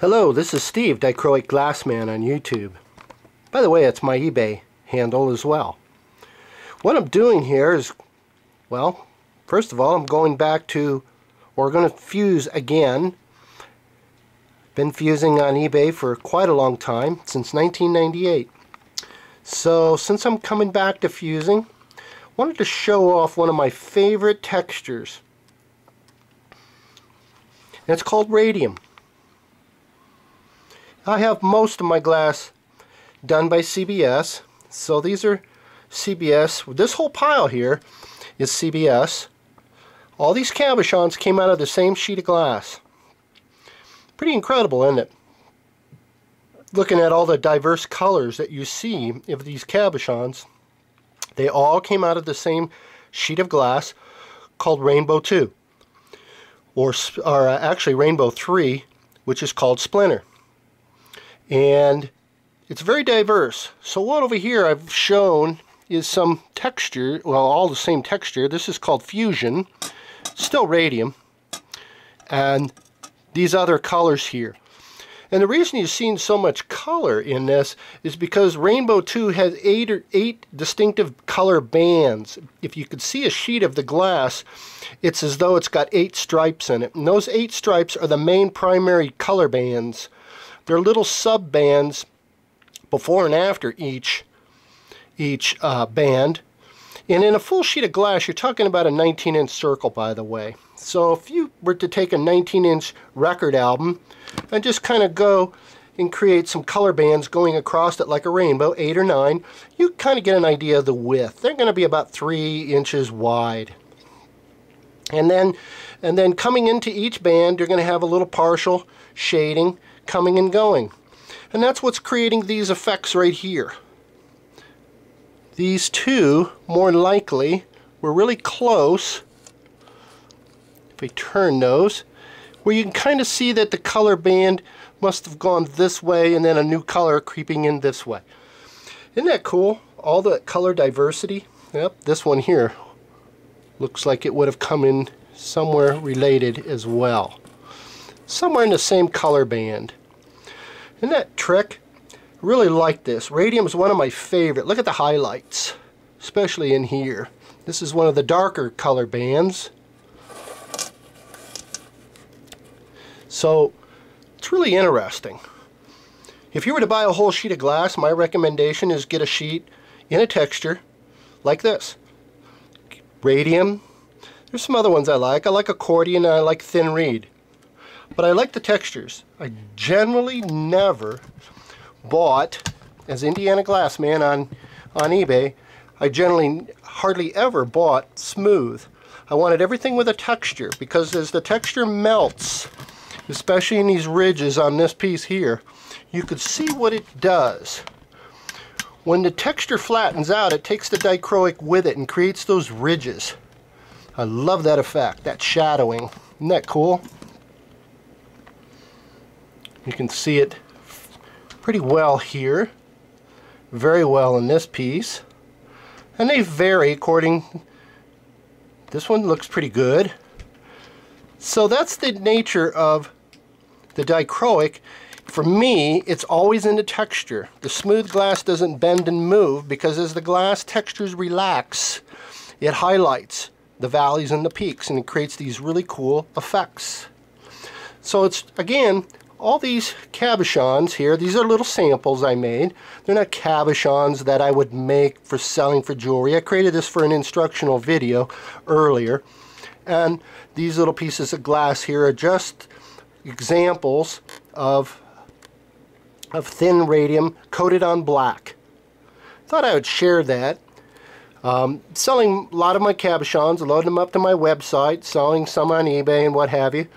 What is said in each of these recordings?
Hello, this is Steve, Dichroic Glass Man on YouTube. By the way, it's my eBay handle as well. What I'm doing here is, well, first of all, I'm going back to, or going to fuse again. Been fusing on eBay for quite a long time, since 1998. So, since I'm coming back to fusing, I wanted to show off one of my favorite textures. And it's called radium. I have most of my glass done by CBS, so these are CBS. This whole pile here is CBS. All these cabochons came out of the same sheet of glass. Pretty incredible, isn't it? Looking at all the diverse colors that you see of these cabochons, they all came out of the same sheet of glass called Rainbow 2, or actually Rainbow 3, which is called Splinter. And it's very diverse. So what over here I've shown is some texture, well, all the same texture. This is called fusion, still radium, and these other colors here. And the reason you've seen so much color in this is because Rainbow 2 has eight distinctive color bands. If you could see a sheet of the glass, it's as though it's got 8 stripes in it. And those 8 stripes are the main primary color bands. They're little sub-bands before and after each band. And in a full sheet of glass, you're talking about a 19-inch circle, by the way. So if you were to take a 19-inch record album and just kind of go and create some color bands going across it like a rainbow, 8 or 9, you kind of get an idea of the width. They're going to be about 3 inches wide. And then coming into each band, you're going to have a little partial shading coming and going. And that's what's creating these effects right here. These two, more likely, were really close. If I turn those, where you can kind of see that the color band must have gone this way and then a new color creeping in this way. Isn't that cool? All the color diversity. Yep, this one here looks like it would have come in somewhere related as well. Somewhere in the same color band. Isn't that trick? I really like this. Radium is one of my favorite. Look at the highlights, especially in here. This is one of the darker color bands. So it's really interesting. If you were to buy a whole sheet of glass, my recommendation is get a sheet in a texture like this. Radium. There's some other ones I like. I like accordion and I like thin reed. But I like the textures. I generally never bought, as Indiana Glassman on eBay, I generally hardly ever bought smooth. I wanted everything with a texture, because as the texture melts, especially in these ridges on this piece here, you could see what it does. When the texture flattens out, it takes the dichroic with it and creates those ridges. I love that effect, that shadowing. Isn't that cool? You can see it pretty well here, very well in this piece, and they vary according. This one looks pretty good. So that's the nature of the dichroic. For me, it's always in the texture. The smooth glass doesn't bend and move because as the glass textures relax, it highlights the valleys and the peaks and it creates these really cool effects. So it's, again, all these cabochons here, these are little samples I made. They're not cabochons that I would make for selling for jewelry. I created this for an instructional video earlier. And these little pieces of glass here are just examples of thin radium coated on black. Thought I would share that. Selling a lot of my cabochons, loading them up to my website, selling some on eBay and what have you.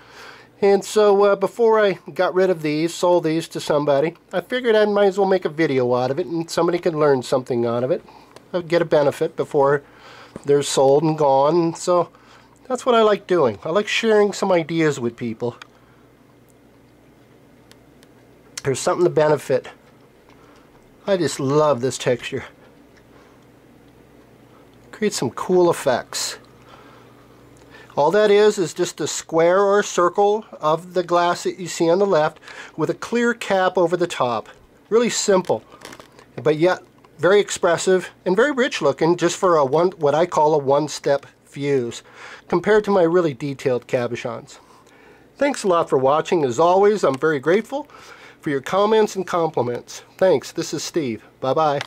And so before I got rid of these, sold these to somebody, I figured I might as well make a video out of it and somebody could learn something out of it. I'd get a benefit before they're sold and gone. So that's what I like doing. I like sharing some ideas with people. There's something to benefit. I just love this texture. Creates some cool effects. All that is just a square or a circle of the glass that you see on the left with a clear cap over the top. Really simple, but yet very expressive and very rich looking, just for a what I call a one-step fuse compared to my really detailed cabochons. Thanks a lot for watching. As always, I'm very grateful for your comments and compliments. Thanks. This is Steve. Bye-bye.